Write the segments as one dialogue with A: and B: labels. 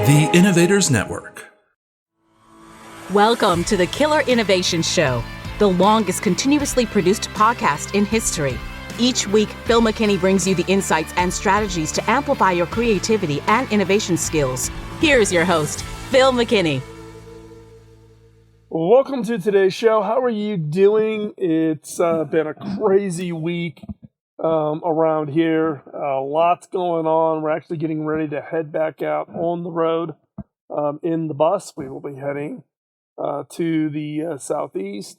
A: The Innovators Network.
B: Welcome to the Killer Innovation Show, the longest continuously produced podcast in history. Each week, Phil McKinney brings you the insights and strategies to amplify your creativity and innovation skills. Here's your host, Phil McKinney.
C: Welcome to today's show. How are you doing? It's been a crazy week around here. Lots going on. We're actually getting ready to head back out on the road in the bus. We will be heading to the southeast,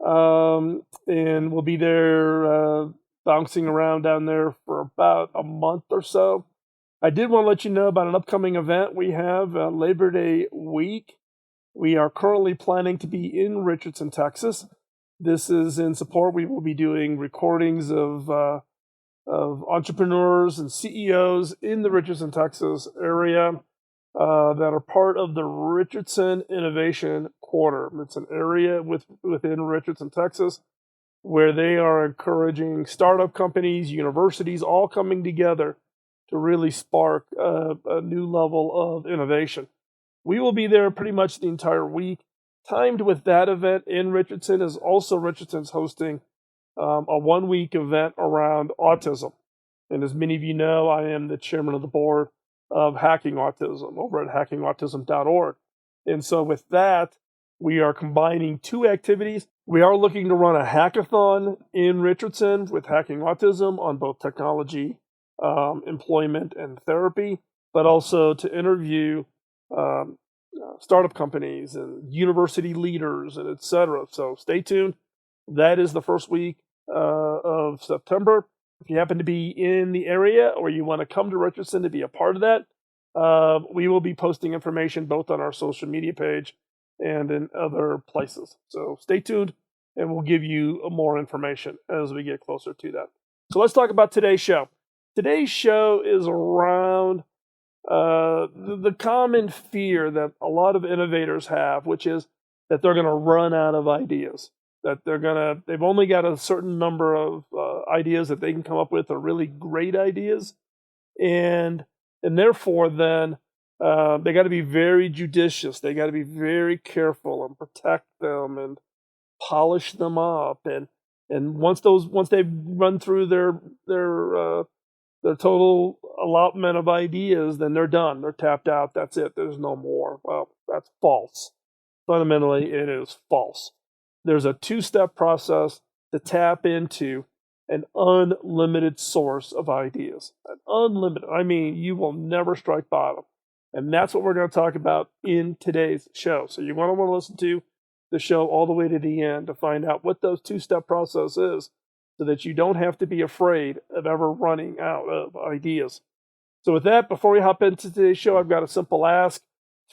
C: and we'll be there bouncing around down there for about a month or so. I did want to let you know about an upcoming event we have Labor Day week. We are currently planning to be in Richardson, Texas. This is in support. We will be doing recordings of entrepreneurs and CEOs in the Richardson, Texas area that are part of the Richardson Innovation Quarter. It's an area within Richardson, Texas, where they are encouraging startup companies, universities, all coming together to really spark a new level of innovation. We will be there pretty much the entire week. Timed with that event in Richardson is also Richardson's hosting a one-week event around autism. And as many of you know, I am the chairman of the board of Hacking Autism over at hackingautism.org. And so with that, we are combining two activities. We are looking to run a hackathon in Richardson with Hacking Autism on both technology, employment, and therapy, but also to interview startup companies and university leaders and etc. So stay tuned. That is the first week of September. If you happen to be in the area or you want to come to Richardson to be a part of that, we will be posting information both on our social media page and in other places. So stay tuned and we'll give you more information as we get closer to that. So let's talk about today's show. Today's show is around the common fear that a lot of innovators have, which is that they're going to run out of ideas, that they've only got a certain number of ideas that they can come up with, are really great ideas, and therefore then they got to be very judicious. They got to be very careful and protect them and polish them up, and once they've run through their total allotment of ideas, then they're done. They're tapped out. That's it. There's no more. Well, that's false. Fundamentally, it is false. There's a two-step process to tap into an unlimited source of ideas. An unlimited. I mean, you will never strike bottom. And that's what we're going to talk about in today's show. So you're going to want to listen to the show all the way to the end to find out what those two-step process is, so that you don't have to be afraid of ever running out of ideas. So with that, before we hop into today's show, I've got a simple ask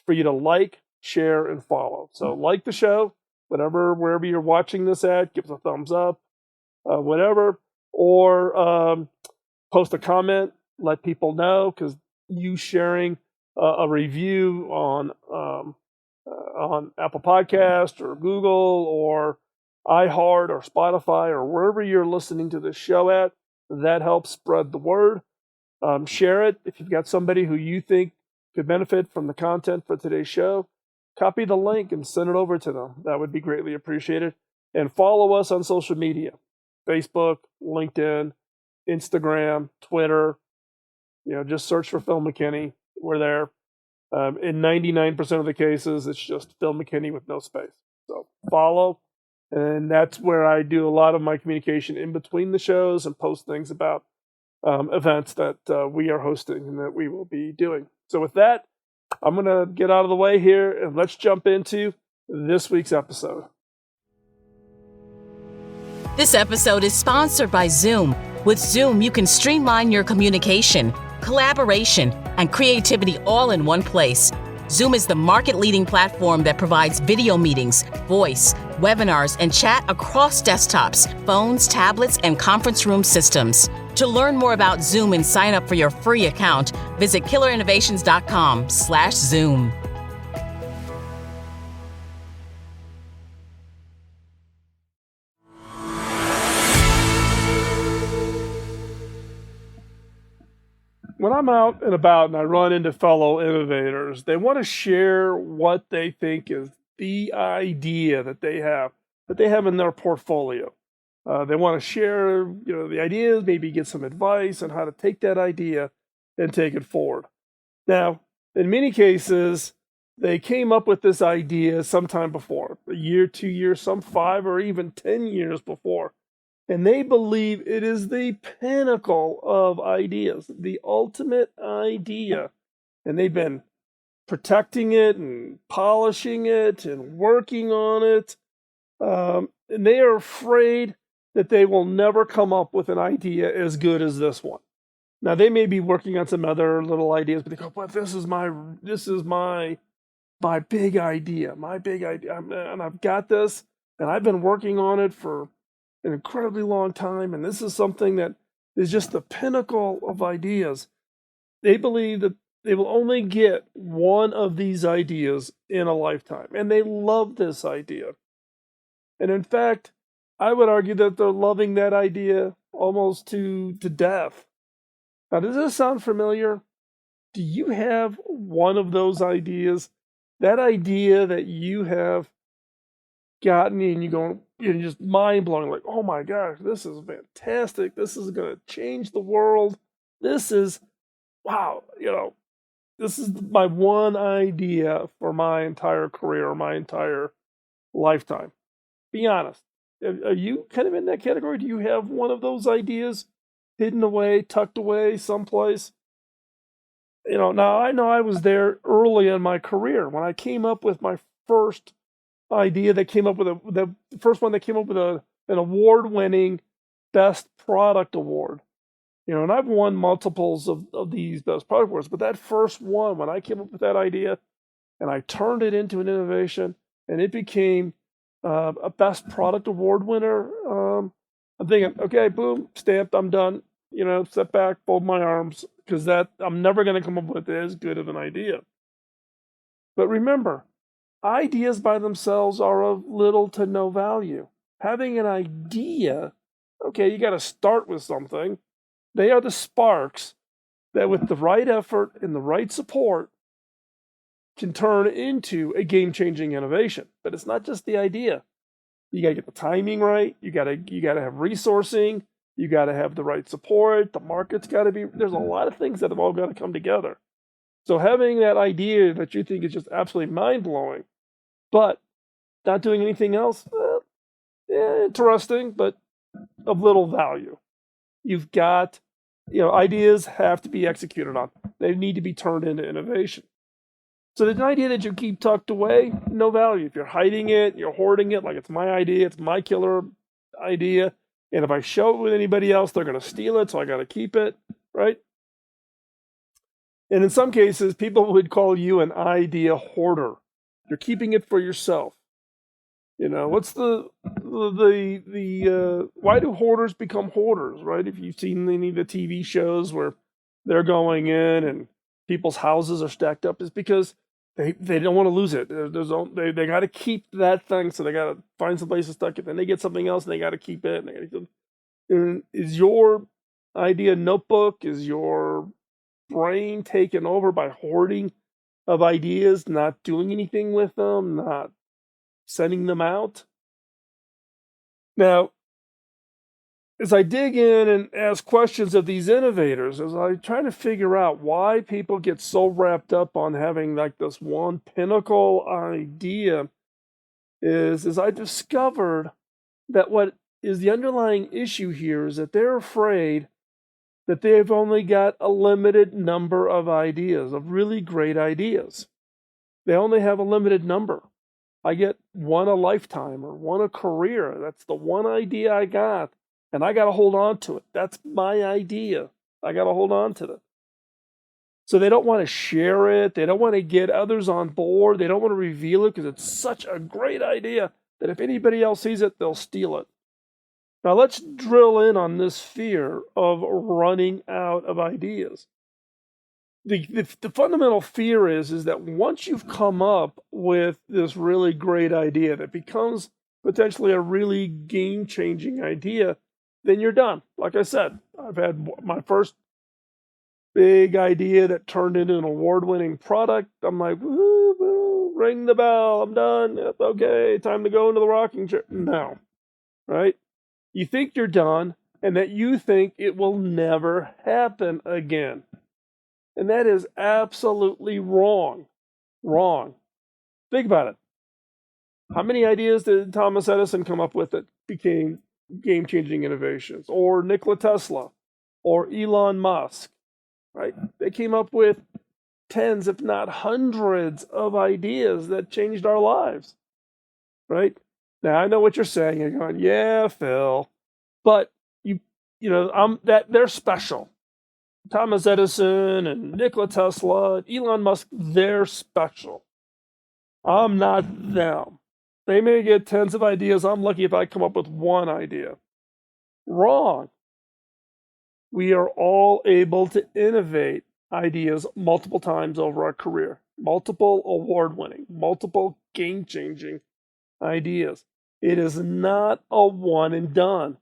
C: for you to like, share, and follow. So like the show, wherever you're watching this at, give us a thumbs up, whatever, or post a comment, let people know, because you sharing a review on Apple Podcast or Google or iHeart or Spotify or wherever you're listening to this show at, that helps spread the word. Share it. If you've got somebody who you think could benefit from the content for today's show, copy the link and send it over to them. That would be greatly appreciated. And follow us on social media: Facebook, LinkedIn, Instagram, Twitter. Just search for Phil McKinney. We're there. In 99% of the cases, it's just Phil McKinney with no space. So follow. And that's where I do a lot of my communication in between the shows and post things about events that we are hosting and that we will be doing. So with that, I'm going to get out of the way here and let's jump into this week's episode.
B: This episode is sponsored by Zoom. With Zoom, you can streamline your communication, collaboration, and creativity all in one place. Zoom is the market-leading platform that provides video meetings, voice, webinars, and chat across desktops, phones, tablets, and conference room systems. To learn more about Zoom and sign up for your free account, visit killerinnovations.com/Zoom.
C: when I'm out and about and I run into fellow innovators, they want to share what they think is the idea that they have in their portfolio. They want to share, the ideas, maybe get some advice on how to take that idea and take it forward. Now, in many cases, they came up with this idea sometime before, a year, 2 years, some 5 or even 10 years before. And they believe it is the pinnacle of ideas, the ultimate idea. And they've been protecting it and polishing it and working on it. And they are afraid that they will never come up with an idea as good as this one. Now they may be working on some other little ideas, but they go, "But this is my big idea, and I've got this, and I've been working on it for an incredibly long time, and this is something that is just the pinnacle of ideas." They believe that they will only get one of these ideas in a lifetime, and they love this idea. And in fact, I would argue that they're loving that idea almost to death. Now, does this sound familiar? Do you have one of those ideas? That idea that you have gotten and you're just mind blowing, like, oh my gosh, this is fantastic. This is going to change the world. This is, wow, this is my one idea for my entire career, or my entire lifetime. Be honest. Are you kind of in that category? Do you have one of those ideas hidden away, tucked away someplace? Now I know I was there early in my career when I came up with my first idea that came up with the first one that came up with an award-winning best product award. And I've won multiples of these best product awards, but that first one, when I came up with that idea and I turned it into an innovation and it became a best product award winner, I'm thinking, okay, boom, stamped, I'm done. Step back, fold my arms, because I'm never going to come up with as good of an idea. But remember, ideas by themselves are of little to no value. Having an idea, okay, you got to start with something. They are the sparks that, with the right effort and the right support, can turn into a game-changing innovation. But it's not just the idea. You got to get the timing right. You got to have resourcing. You got to have the right support. The market's got to be. There's a lot of things that have all got to come together. So having that idea that you think is just absolutely mind-blowing, but not doing anything else, interesting, but of little value. You've got, ideas have to be executed on. They need to be turned into innovation. So the idea that you keep tucked away, no value. If you're hiding it, you're hoarding it, like it's my idea, it's my killer idea, and if I show it with anybody else, they're going to steal it, so I got to keep it, right? And in some cases, people would call you an idea hoarder. You're keeping it for yourself. What's the why do hoarders become hoarders, right? If you've seen any of the TV shows where they're going in and people's houses are stacked up, is because they don't want to lose it. They got to keep that thing, so they got to find some place to stuck it. Then they get something else, and they got to keep it. And is your idea notebook? Is your brain taken over by hoarding of ideas, not doing anything with them, not sending them out? Now, as I dig in and ask questions of these innovators, as I try to figure out why people get so wrapped up on having like this one pinnacle idea, is I discovered that what is the underlying issue here is that they're afraid that they've only got a limited number of ideas, of really great ideas. They only have a limited number. I get one a lifetime or one a career. That's the one idea I got. And I got to hold on to it. That's my idea. I got to hold on to it. So they don't want to share it. They don't want to get others on board. They don't want to reveal it because it's such a great idea that if anybody else sees it, they'll steal it. Now let's drill in on this fear of running out of ideas. The fundamental fear is that once you've come up with this really great idea that becomes potentially a really game-changing idea, then you're done. Like I said, I've had my first big idea that turned into an award-winning product. I'm like, woo, woo, ring the bell, I'm done. Yep, okay, time to go into the rocking chair. No, right? You think you're done, and that you think it will never happen again. And that is absolutely wrong. Wrong. Think about it. How many ideas did Thomas Edison come up with that became game-changing innovations? Or Nikola Tesla? Or Elon Musk? Right? They came up with tens, if not hundreds, of ideas that changed our lives. Right? Now I know what you're saying. You're going, yeah, Phil, but they're special. Thomas Edison and Nikola Tesla, and Elon Musk, they're special. I'm not them. They may get tens of ideas. I'm lucky if I come up with one idea. Wrong. We are all able to innovate ideas multiple times over our career. Multiple award-winning, multiple game-changing ideas. It is not a one and done.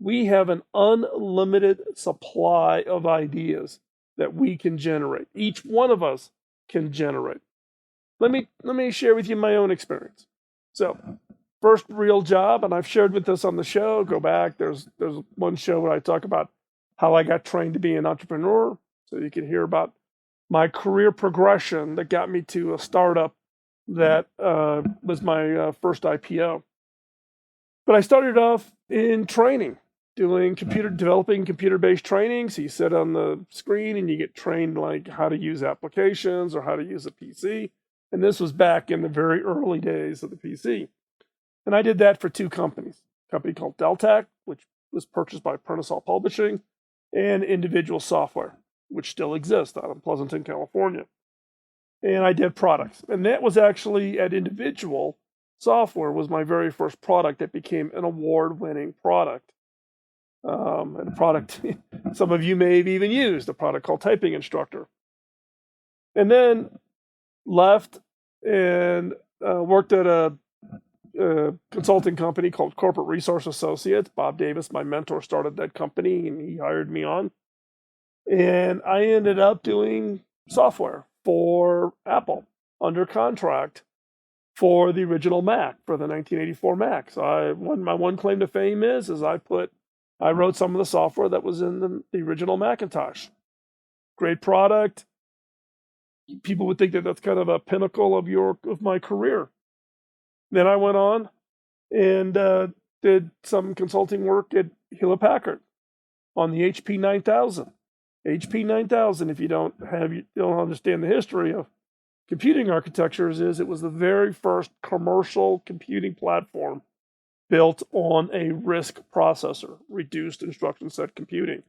C: We have an unlimited supply of ideas that we can generate. Each one of us can generate. Let me share with you my own experience. So, first real job, and I've shared with this on the show. Go back. There's one show where I talk about how I got trained to be an entrepreneur. So you can hear about my career progression that got me to a startup that was my first IPO. But I started off in training, developing computer-based training. So you sit on the screen and you get trained like how to use applications or how to use a PC. And this was back in the very early days of the PC. And I did that for two companies. A company called Deltek, which was purchased by Pinnacle Publishing, and Individual Software, which still exists out of Pleasanton, California. And I did products. And that was actually at Individual Software was my very first product that became an award-winning product. And a product some of you may have even used, a product called Typing Instructor. And then left and worked at a consulting company called Corporate Resource Associates. Bob Davis, my mentor, started that company and he hired me on. And I ended up doing software for Apple under contract for the original Mac, for the 1984 Mac. So my one claim to fame is I wrote some of the software that was in the original Macintosh. Great product. People would think that that's kind of a pinnacle of my career. Then I went on and did some consulting work at Hewlett Packard on the HP 9000. HP 9000, if you don't understand the history of computing architectures, it was the very first commercial computing platform built on a RISC processor, reduced instruction set computing.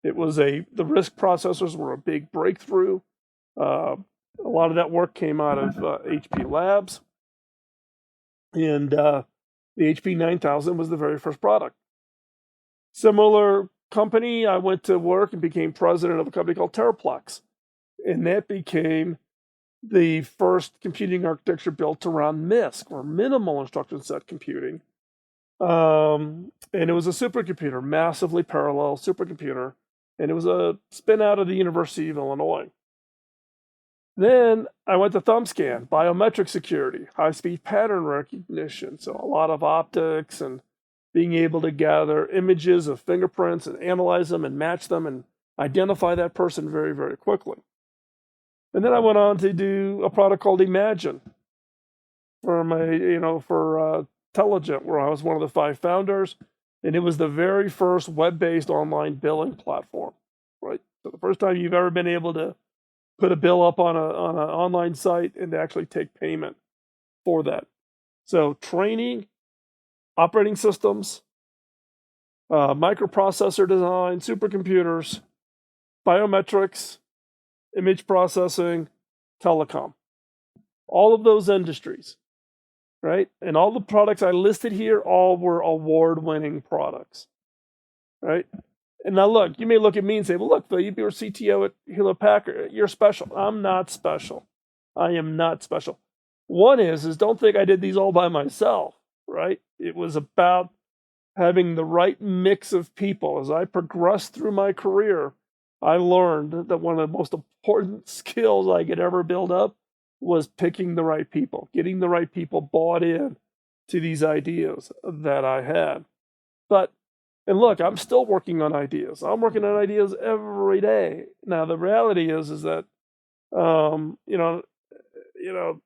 C: The RISC processors were a big breakthrough. A lot of that work came out of HP Labs. And the HP 9000 was the very first product. Similar company, I went to work and became president of a company called Teraplex. And that became the first computing architecture built around MISC, or minimal instruction set computing. And it was a supercomputer, massively parallel supercomputer. And it was a spin out of the University of Illinois. Then I went to Thumbscan, biometric security, high-speed pattern recognition. So a lot of optics and being able to gather images of fingerprints and analyze them and match them and identify that person very, very quickly. And then I went on to do a product called Imagine for Telligent, where I was one of the 5 founders. And it was the very first web-based online billing platform, right? So the first time you've ever been able to put a bill up on an online site and to actually take payment for that. So training, operating systems, microprocessor design, supercomputers, biometrics, image processing, telecom. All of those industries, right? And all the products I listed here, all were award-winning products, right? And now look, you may look at me and say, well, look, Phil, you were CTO at Hewlett Packard. You're special. I'm not special. I am not special. One is don't think I did these all by myself, right? It was about having the right mix of people. As I progressed through my career, I learned that one of the most important skills I could ever build up was picking the right people, getting the right people bought in to these ideas that I had. But, and look, I'm still working on ideas. I'm working on ideas every day. Now, the reality is that, um, you know, you know,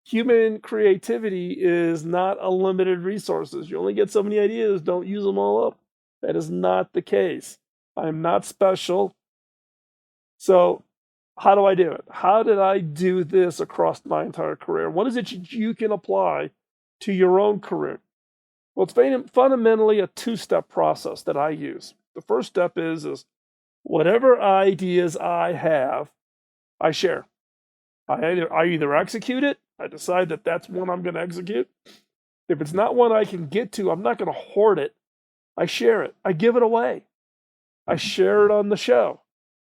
C: human creativity is not unlimited resources. You only get so many ideas, don't use them all up. That is not the case. I'm not special. So, how do I do it? How did I do this across my entire career? What is it you can apply to your own career? Well, it's fundamentally a two-step process that I use. The first step is whatever ideas I have, I share. I either execute it, I decide that that's one I'm going to execute. If it's not one I can get to, I'm not going to hoard it. I share it. I give it away. I share it on the show.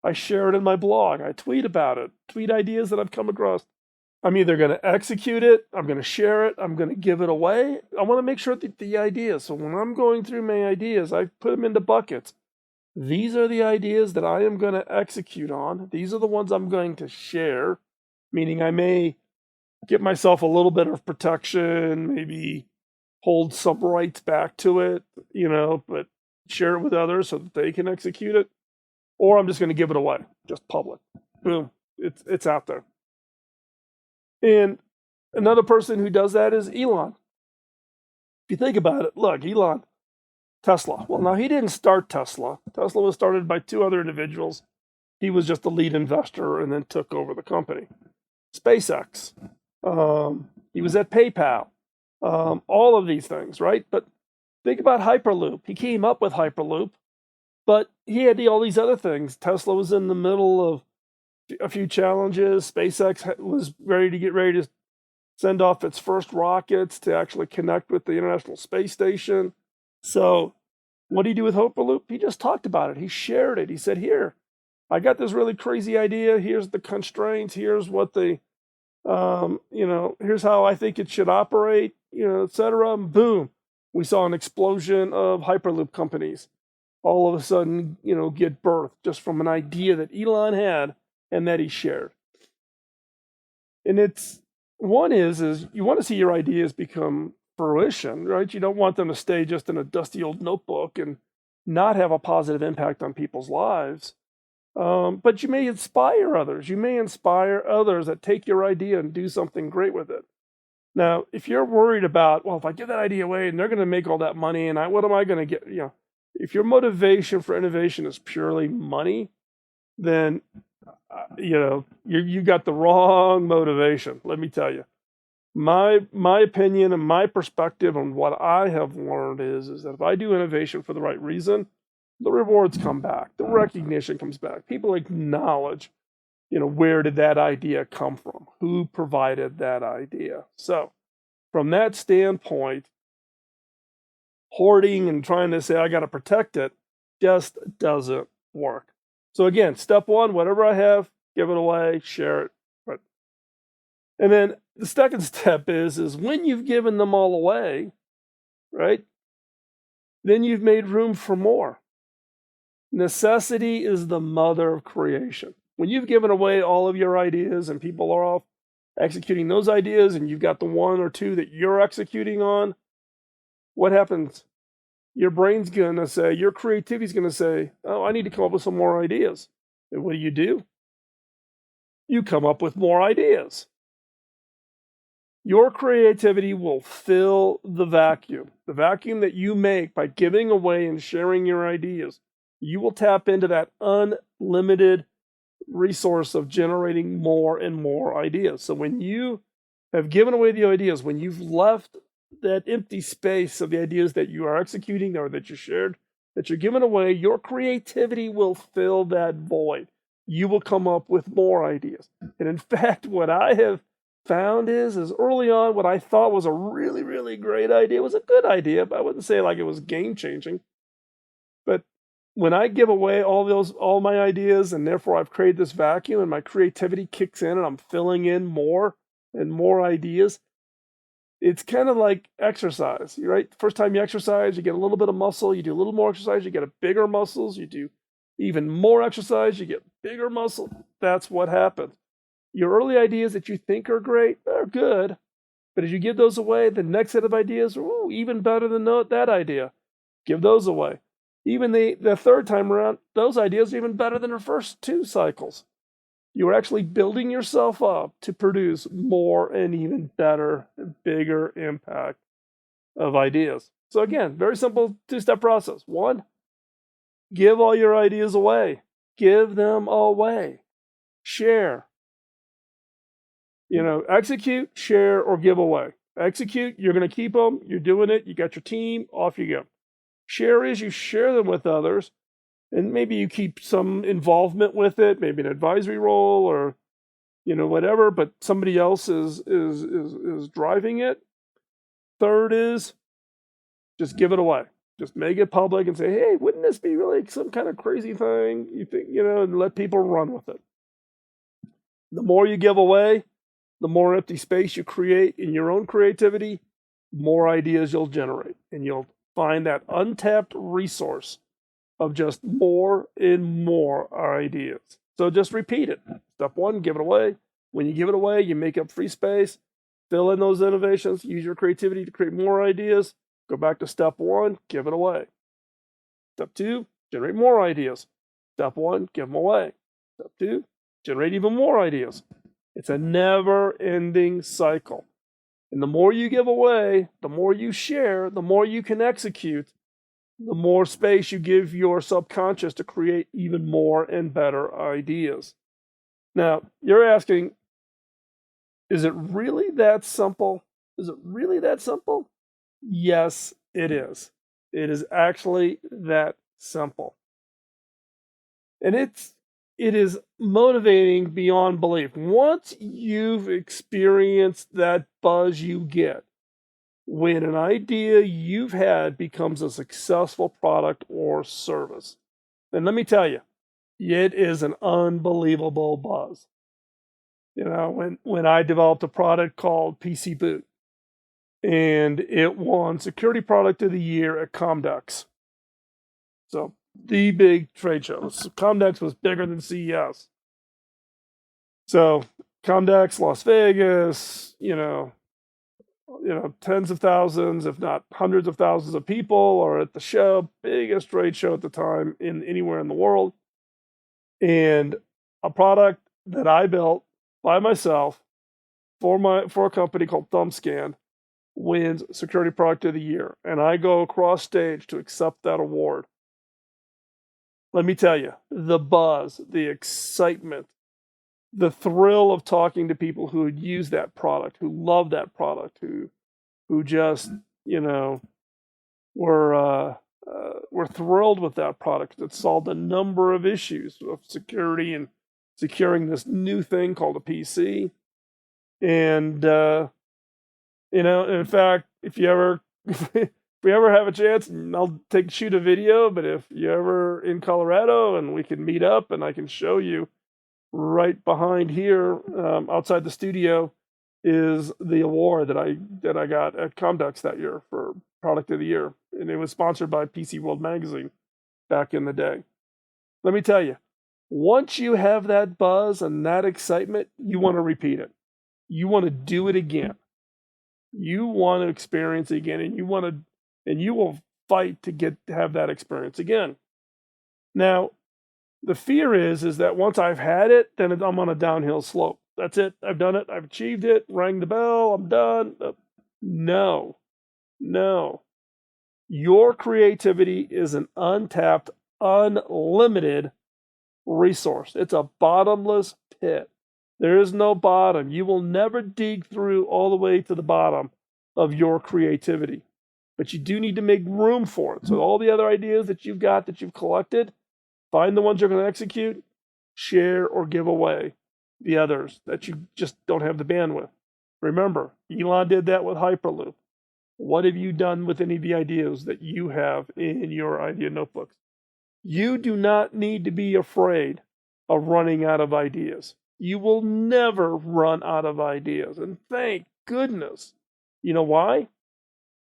C: I share it in my blog. I tweet about it, tweet ideas that I've come across. I'm either going to execute it, I'm going to share it, I'm going to give it away. I want to make sure that the ideas, so when I'm going through my ideas, I put them into buckets. These are the ideas that I am going to execute on. These are the ones I'm going to share, meaning I may give myself a little bit of protection, maybe hold some rights back to it, but share it with others so that they can execute it. Or I'm just going to give it away, just public. Boom, it's out there. And another person who does that is Elon. If you think about it, look, Elon, Tesla. Well, now he didn't start Tesla. Tesla was started by two other individuals. He was just the lead investor and then took over the company. SpaceX. He was at PayPal. All of these things, right? But think about Hyperloop. He came up with Hyperloop, but he had all these other things. Tesla was in the middle of a few challenges. SpaceX was ready to send off its first rockets to actually connect with the International Space Station. So what did he do with Hyperloop? He just talked about it. He shared it. He said, here, I got this really crazy idea. Here's the constraints. Here's what here's how I think it should operate, et cetera. Boom. We saw an explosion of Hyperloop companies all of a sudden, get birthed just from an idea that Elon had and that he shared. And one is you want to see your ideas become fruition, right? You don't want them to stay just in a dusty old notebook and not have a positive impact on people's lives. But you may inspire others. You may inspire others that take your idea and do something great with it. Now, if you're worried about, well, if I give that idea away and they're going to make all that money and what am I going to get? If your motivation for innovation is purely money, then you got the wrong motivation. Let me tell you, my opinion and my perspective on what I have learned is that if I do innovation for the right reason, the rewards come back, the recognition comes back. People acknowledge, where did that idea come from? Who provided that idea? So, from that standpoint, hoarding and trying to say I got to protect it just doesn't work. So again, step one, whatever I have, give it away, share it. Right. And then the second step is when you've given them all away, right, then you've made room for more. Necessity is the mother of creation. When you've given away all of your ideas and people are off executing those ideas and you've got the one or two that you're executing on, what happens? Your brain's going to say, your creativity's going to say, oh, I need to come up with some more ideas. And what do? You come up with more ideas. Your creativity will fill the vacuum that you make by giving away and sharing your ideas. You will tap into that unlimited resource of generating more and more ideas. So when you have given away the ideas, when you've left that empty space of the ideas that you are executing or that you shared, that you're giving away, your creativity will fill that void. You will come up with more ideas. And in fact, what I have found is early on, what I thought was a really, really great idea was a good idea, but I wouldn't say like it was game changing. But when I give away all my ideas, and therefore I've created this vacuum and my creativity kicks in and I'm filling in more and more ideas, it's kind of like exercise, right? First time you exercise, you get a little bit of muscle, you do a little more exercise, you get a bigger muscles, you do Even more exercise, you get bigger muscle. That's what happens. Your early ideas that you think are great, they're good. But as you give those away, the next set of ideas are even better than that idea. Give those away. Even the third time around, those ideas are even better than the first 2 cycles. You're actually building yourself up to produce more and even better and bigger impact of ideas. So again, very simple 2-step process. 1, give all your ideas away. Give them away. Share. Execute, share, or give away. Execute, you're going to keep them. You're doing it. You got your team. Off you go. Share is you share them with others, and maybe you keep some involvement with it, maybe an advisory role or whatever, but somebody else is driving it. Third is just give it away. Just make it public and say, hey, wouldn't this be really some kind of crazy thing? You think, and let people run with it. The more you give away, the more empty space you create in your own creativity, more ideas you'll generate. And you'll find that untapped resource of just more and more ideas. So just repeat it. Step 1, give it away. When you give it away, you make up free space, fill in those innovations, use your creativity to create more ideas. Go back to step 1, give it away. Step 2, generate more ideas. Step 1, give them away. Step 2, generate even more ideas. It's a never-ending cycle. And the more you give away, the more you share, the more you can execute, the more space you give your subconscious to create even more and better ideas. Now, you're asking, is it really that simple? Is it really that simple? Yes, it is. It is actually that simple. And it is motivating beyond belief. Once you've experienced that buzz you get when an idea you've had becomes a successful product or service, then let me tell you, it is an unbelievable buzz. When I developed a product called PC Boot, and it won Security Product of the Year at Comdex. So the big trade shows. Comdex was bigger than CES. So Comdex, Las Vegas, tens of thousands, if not hundreds of thousands of people are at the show, biggest trade show at the time anywhere in the world. And a product that I built by myself for a company called Thumbscan wins Security Product of the Year. And I go across stage to accept that award. Let me tell you, the buzz, the excitement, the thrill of talking to people who had used that product, who loved that product, who just, were thrilled with that product. It solved a number of issues of security and securing this new thing called a PC. And, in fact, if we ever have a chance, I'll shoot a video, but if you're ever in Colorado and we can meet up and I can show you right behind here, outside the studio, is the award that I got at Comdex that year for Product of the Year. And it was sponsored by PC World Magazine back in the day. Let me tell you, once you have that buzz and that excitement, you want to repeat it. You want to do it again. You want to experience it again, and you will fight to have that experience again. Now, the fear is that once I've had it, then I'm on a downhill slope. That's it. I've done it. I've achieved it. Rang the bell. I'm done. No. Your creativity is an untapped, unlimited resource. It's a bottomless pit. There is no bottom. You will never dig through all the way to the bottom of your creativity. But you do need to make room for it. So all the other ideas that you've got, that you've collected, find the ones you're going to execute, share or give away the others that you just don't have the bandwidth. Remember, Elon did that with Hyperloop. What have you done with any of the ideas that you have in your idea notebooks? You do not need to be afraid of running out of ideas. You will never run out of ideas. And thank goodness. You know why?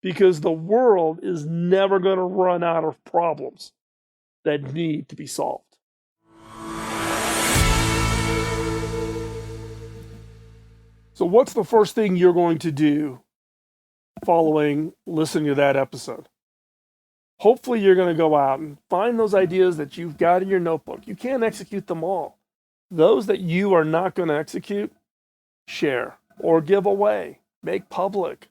C: Because the world is never going to run out of problems that need to be solved. So what's the first thing you're going to do following listening to that episode? Hopefully you're going to go out and find those ideas that you've got in your notebook. You can't execute them all. Those that you are not going to execute, share or give away, make public.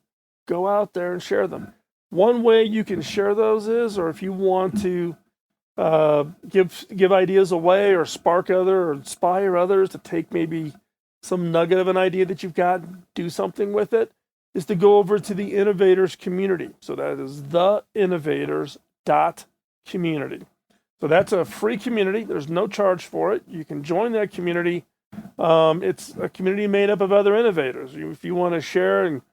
C: Go out there and share them. One way you can share those is, or if you want to give ideas away or spark or inspire others to take maybe some nugget of an idea that you've got, do something with it, is to go over to the Innovators community. So that is theinnovators.community. So that's a free community. There's no charge for it. You can join that community. It's a community made up of other innovators. If you want to share and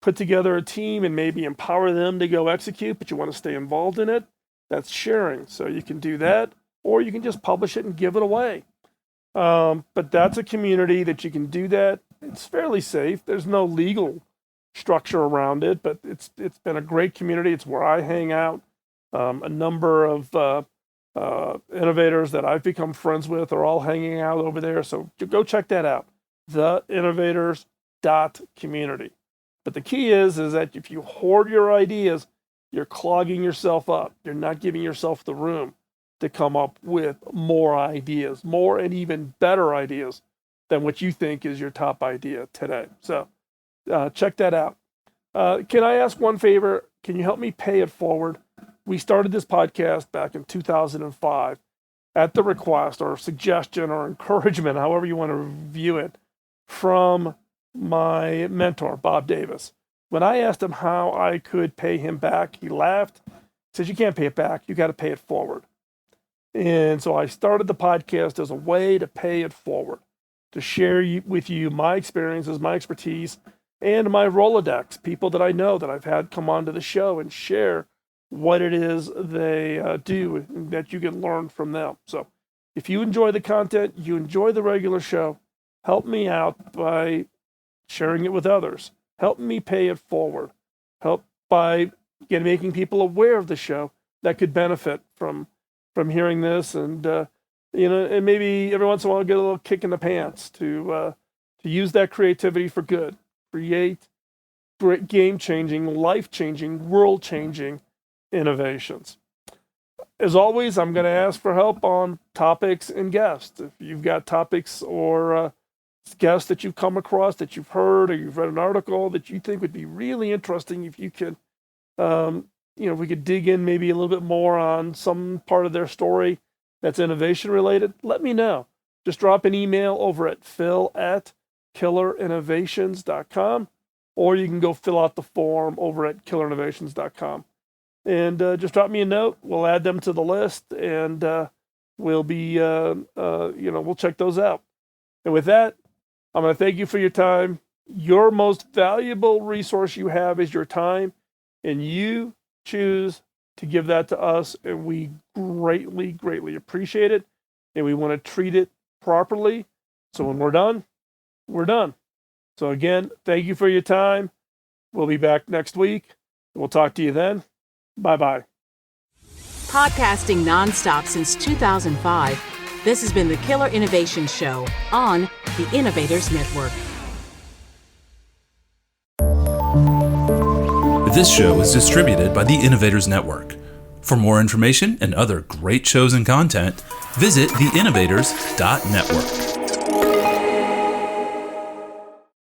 C: put together a team and maybe empower them to go execute, but you want to stay involved in it, that's sharing. So you can do that, or you can just publish it and give it away. But that's a community that you can do that. It's fairly safe. There's no legal structure around it, but it's been a great community. It's where I hang out. A number of innovators that I've become friends with are all hanging out over there. So go check that out, theinnovators.community. But the key is that if you hoard your ideas, you're clogging yourself up. You're not giving yourself the room to come up with more ideas, more and even better ideas than what you think is your top idea today. So check that out. Can I ask one favor? Can you help me pay it forward? We started this podcast back in 2005 at the request or suggestion or encouragement, however you want to view it, from my mentor, Bob Davis. When I asked him how I could pay him back, he laughed. He says, "You can't pay it back. You got to pay it forward." And so I started the podcast as a way to pay it forward, to share with you my experiences, my expertise, and my Rolodex, people that I know that I've had come onto the show and share what it is they do, that you can learn from them. So if you enjoy the content, you enjoy the regular show, help me out by sharing it with others. Help me pay it forward. Help by making people aware of the show that could benefit from hearing this, and and maybe every once in a while get a little kick in the pants to use that creativity for good. Create great, game-changing, life-changing, world-changing innovations. As always, I'm going to ask for help on topics and guests. If you've got topics or guests that you've come across, that you've heard, or you've read an article that you think would be really interesting, if you could, if we could dig in maybe a little bit more on some part of their story that's innovation related, let me know. Just drop an email over at phil@killerinnovations.com, or you can go fill out the form over at killerinnovations.com. And just drop me a note. We'll add them to the list, and we'll check those out. And with that, I'm going to thank you for your time. Your most valuable resource you have is your time, and you choose to give that to us, and we greatly, greatly appreciate it, and we want to treat it properly. So when we're done, we're done. So again, thank you for your time. We'll be back next week. We'll talk to you then. Bye-bye.
B: Podcasting nonstop since 2005, this has been the Killer Innovation Show on the Innovators Network.
A: This show is distributed by the Innovators Network. For more information and other great shows and content, visit theinnovators.network.